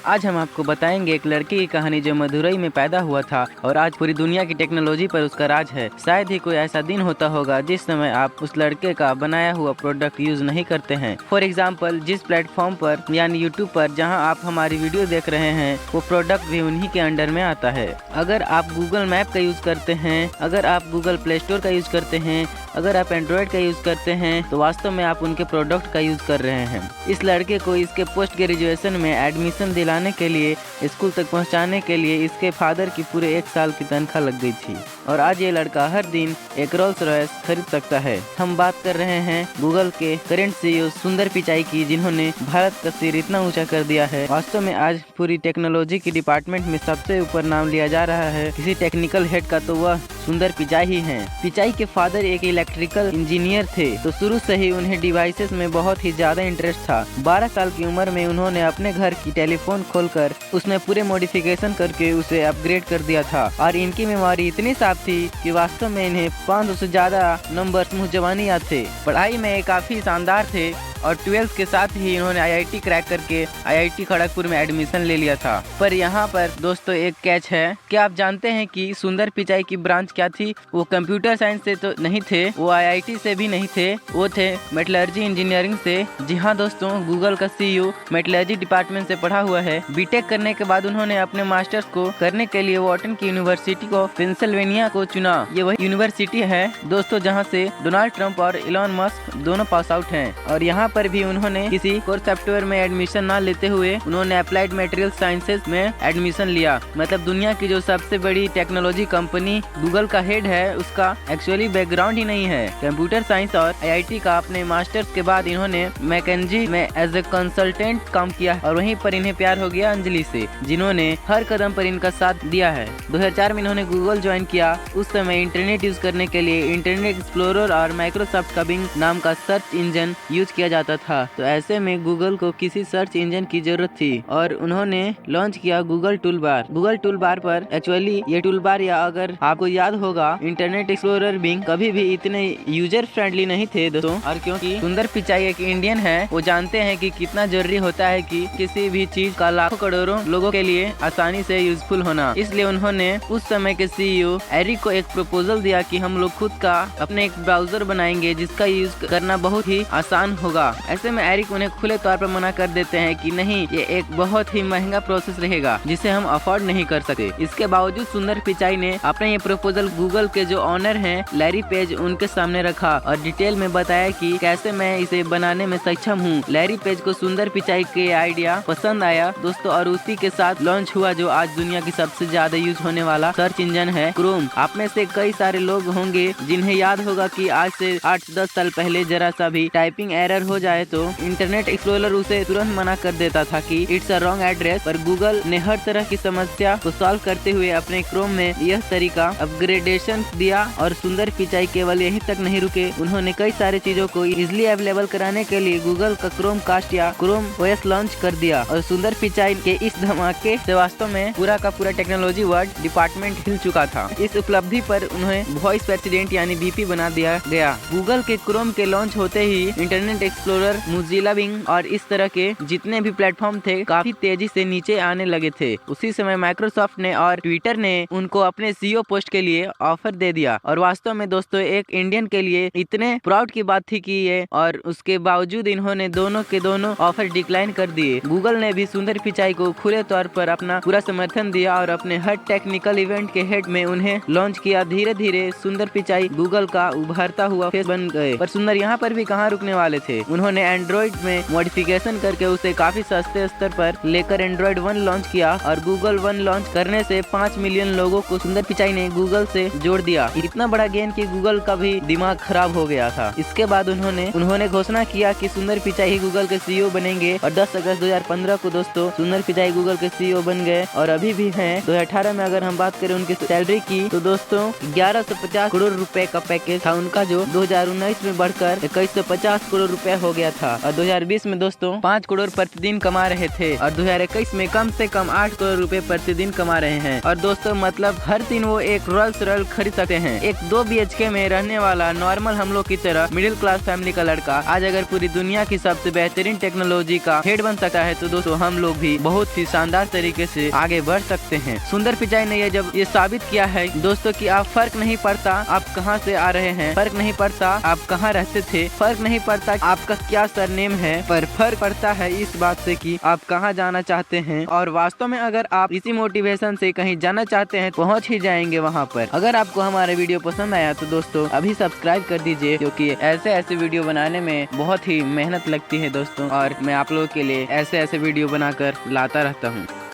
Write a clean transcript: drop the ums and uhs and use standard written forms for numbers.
आज हम आपको बताएंगे एक लड़के की कहानी जो मदुरई में पैदा हुआ था और आज पूरी दुनिया की टेक्नोलॉजी पर उसका राज है। शायद ही कोई ऐसा दिन होता होगा जिस समय आप उस लड़के का बनाया हुआ प्रोडक्ट यूज नहीं करते हैं। फॉर एग्जाम्पल, जिस प्लेटफॉर्म पर यानी यूट्यूब पर जहां आप हमारी वीडियो देख रहे हैं वो प्रोडक्ट भी उन्हीं के अंडर में आता है। अगर आप गूगल मैप का यूज करते हैं, अगर आप गूगल प्ले स्टोर का यूज करते हैं, अगर आप एंड्रॉयड का यूज करते हैं तो वास्तव में आप उनके प्रोडक्ट का यूज कर रहे हैं। इस लड़के को इसके पोस्ट ग्रेजुएशन में एडमिशन दिलाने के लिए, स्कूल तक पहुंचाने के लिए इसके फादर की पूरे 1 साल की तनख्वाह लग गई थी और आज ये लड़का हर दिन एक रोल्स रॉयस खरीद सकता है। हम बात कर रहे हैं गूगल के करेंट सीईओ सुंदर पिचाई की, जिन्होंने भारत का सिर इतना ऊंचा कर दिया है। वास्तव में आज पूरी टेक्नोलॉजी की डिपार्टमेंट में सबसे ऊपर नाम लिया जा रहा है किसी टेक्निकल हेड का तो वह सुंदर पिचाई ही हैं। पिचाई के फादर एक इलेक्ट्रिकल इंजीनियर थे तो शुरू से ही उन्हें डिवाइसेस में बहुत ही ज्यादा इंटरेस्ट था। 12 साल की उम्र में उन्होंने अपने घर की टेलीफोन खोलकर उसमें पूरे मॉडिफिकेशन करके उसे अपग्रेड कर दिया था और इनकी मेमोरी इतनी साफ थी कि वास्तव में इन्हें 500 से ज्यादा नंबर्स मुँह जबानी याद थे। पढ़ाई में ये काफी शानदार थे और 12th के साथ ही इन्होंने आईआईटी क्रैक करके आईआईटी खड़गपुर में एडमिशन ले लिया था। पर यहाँ पर दोस्तों एक कैच है। क्या आप जानते हैं कि सुंदर पिचाई की ब्रांच क्या थी? वो कंप्यूटर साइंस से तो नहीं थे, वो आईआईटी से भी नहीं थे, वो थे मेटलर्जी इंजीनियरिंग से। जी हाँ दोस्तों, गूगल का सीईओ मेटलर्जी डिपार्टमेंट से पढ़ा हुआ है। बीटेक करने के बाद उन्होंने अपने मास्टर्स को करने के लिए वॉटन की यूनिवर्सिटी को पेंसिल्वेनिया को चुना। ये वही यूनिवर्सिटी है दोस्तों जहाँ से डोनाल्ड ट्रंप और इलॉन मस्क दोनों पास आउट हैं। और यहाँ पर भी उन्होंने किसी कोर सॉफ्टवेयर में एडमिशन ना लेते हुए उन्होंने अप्लाइड मटेरियल साइंसेज में एडमिशन लिया। मतलब दुनिया की जो सबसे बड़ी टेक्नोलॉजी कंपनी गूगल का हेड है उसका एक्चुअली बैकग्राउंड ही नहीं है कंप्यूटर साइंस और आईआईटी का। अपने मास्टर्स के बाद इन्होंने मैकेंजी में एज ए कंसल्टेंट काम किया और वहीं पर इन्हें प्यार हो गया अंजलि से, जिन्होंने हर कदम पर इनका साथ दिया है। 2004 में इन्होंने गूगल ज्वाइन किया। उस समय इंटरनेट यूज करने के लिए इंटरनेट एक्सप्लोरर और माइक्रोसॉफ्ट का बिंग नाम का सर्च इंजन यूज किया जाता था। तो ऐसे में गूगल को किसी सर्च इंजन की जरूरत थी और उन्होंने लॉन्च किया Google tool bar. Google tool bar पर एक्चुअली ये टूल बार, या अगर आपको याद होगा इंटरनेट एक्सप्लोरर बिंग, कभी भी इतने यूजर फ्रेंडली नहीं थे दोस्तों। और क्योंकि सुंदर पिचाई एक इंडियन है, वो जानते हैं कि कितना जरूरी होता है कि किसी भी चीज का लाखों करोड़ों लोगों के लिए आसानी से यूजफुल होना। इसलिए उन्होंने उस समय के सीईओ एरिक को एक प्रपोजल दिया कि हम लोग खुद का अपने एक ब्राउजर बनाएंगे जिसका यूज करना बहुत ही आसान होगा। ऐसे में एरिक उन्हें खुले तौर पर मना कर देते हैं कि नहीं, ये एक बहुत ही महंगा प्रोसेस रहेगा जिसे हम अफोर्ड नहीं कर सकते। इसके बावजूद सुंदर पिचाई ने अपने ये प्रपोजल गूगल के जो ऑनर हैं लैरी पेज उनके सामने रखा और डिटेल में बताया कि कैसे मैं इसे बनाने में सक्षम हूँ। लैरी पेज को सुंदर पिचाई के आइडिया पसंद आया दोस्तों और उसी के साथ लॉन्च हुआ जो आज दुनिया की सबसे ज्यादा यूज होने वाला सर्च इंजन है क्रोम। आप में से कई सारे लोग होंगे जिन्हें याद होगा कि आज से 8-10 साल पहले जरा सा भी टाइपिंग एरर हो जाए तो इंटरनेट एक्सप्लोरर उसे तुरंत मना कर देता था कि इट्स अ रॉन्ग एड्रेस। पर गूगल ने हर तरह की समस्या को सॉल्व करते हुए अपने क्रोम में यह तरीका अपग्रेडेशन दिया और सुंदर पिचाई केवल यही तक नहीं रुके, उन्होंने कई सारे चीजों को इजिली अवेलेबल कराने के लिए गूगल का क्रोम कास्ट या क्रोम ओएस लॉन्च कर दिया। और सुंदर पिचाई के इस धमाके से वास्तव में पूरा का पूरा टेक्नोलॉजी वर्ल्ड डिपार्टमेंट हिल चुका था। इस उपलब्धि पर उन्हें वॉइस प्रेसिडेंट यानी वीपी बना दिया गया। गूगल के क्रोम के लॉन्च होते ही इंटरनेट एक्सप्लोरर, मोजिला बिंग और इस तरह के जितने भी प्लेटफॉर्म थे काफी तेजी से नीचे आने लगे थे। उसी समय माइक्रोसॉफ्ट ने और ट्विटर ने उनको अपने सीईओ पोस्ट के लिए ऑफर दे दिया। और वास्तव में दोस्तों एक इंडियन के लिए इतने प्राउड की बात थी कि ये, और उसके बावजूद इन्होंने दोनों के दोनों ऑफर डिक्लाइन कर दिए। गूगल ने भी सुंदर पिचाई को खुले तौर पर अपना पूरा समर्थन दिया और अपने हर टेक्निकल इवेंट के हेड में उन्हें लॉन्च किया। धीरे धीरे सुंदर पिचाई गूगल का उभरता हुआ फेस बन गए। पर सुंदर यहाँ पर भी कहाँ रुकने वाले थे, उन्होंने एंड्रॉइड में मॉडिफिकेशन करके उसे काफी सस्ते स्तर पर लेकर एंड्रॉइड 1 लॉन्च किया और गूगल 1 लॉन्च करने से 5 मिलियन लोगों को सुंदर पिचाई ने गूगल से जोड़ दिया। इतना बड़ा गेन कि गूगल का भी दिमाग खराब हो गया था। इसके बाद उन्होंने घोषणा किया कि सुंदर पिचाई ही गूगल के सीईओ बनेंगे और 10 अगस्त 2015 को दोस्तों सुंदर पिचाई गूगल के सीईओ बन गए और अभी भी हैं। 2018 में अगर हम बात करें उनकी सैलरी की तो दोस्तों 1150 करोड़ रुपए का पैकेज था उनका, जो 2019 में बढ़कर 2150 करोड़ रुपए हो गया था और 2020 में दोस्तों 5 करोड़ प्रतिदिन कमा रहे थे और 2021 में कम से कम 8 करोड़ रुपए प्रतिदिन कमा रहे हैं। और दोस्तों मतलब हर दिन वो एक रोल्स रॉयस खरीद सकते हैं। एक 2 BHK में रहने वाला नॉर्मल हम लोग की तरह मिडिल क्लास फैमिली का लड़का आज अगर पूरी दुनिया की सबसे बेहतरीन टेक्नोलॉजी का हेड बन सकता है तो दोस्तों हम लोग भी बहुत ही शानदार तरीके से आगे बढ़ सकते हैं। सुंदर पिचाई ने जब ये साबित किया है दोस्तों कि आप फर्क नहीं पड़ता आप कहां से आ रहे हैं, फर्क नहीं पड़ता आप कहां रहते थे, फर्क नहीं पड़ता आपका क्या सरनेम है, पर फर्क पड़ता है इस बात से कि आप कहां जाना चाहते हैं। और वास्तव में अगर आप इसी मोटिवेशन से कहीं जाना चाहते हैं पहुंच ही जाएंगे वहां पर। अगर आपको हमारा वीडियो पसंद आया तो दोस्तों अभी सब्सक्राइब कर दीजिए, क्योंकि ऐसे वीडियो बनाने में बहुत ही मेहनत लगती है दोस्तों, और मैं आप लोगों के लिए ऐसे वीडियो बनाकर लाता रहता हूँ।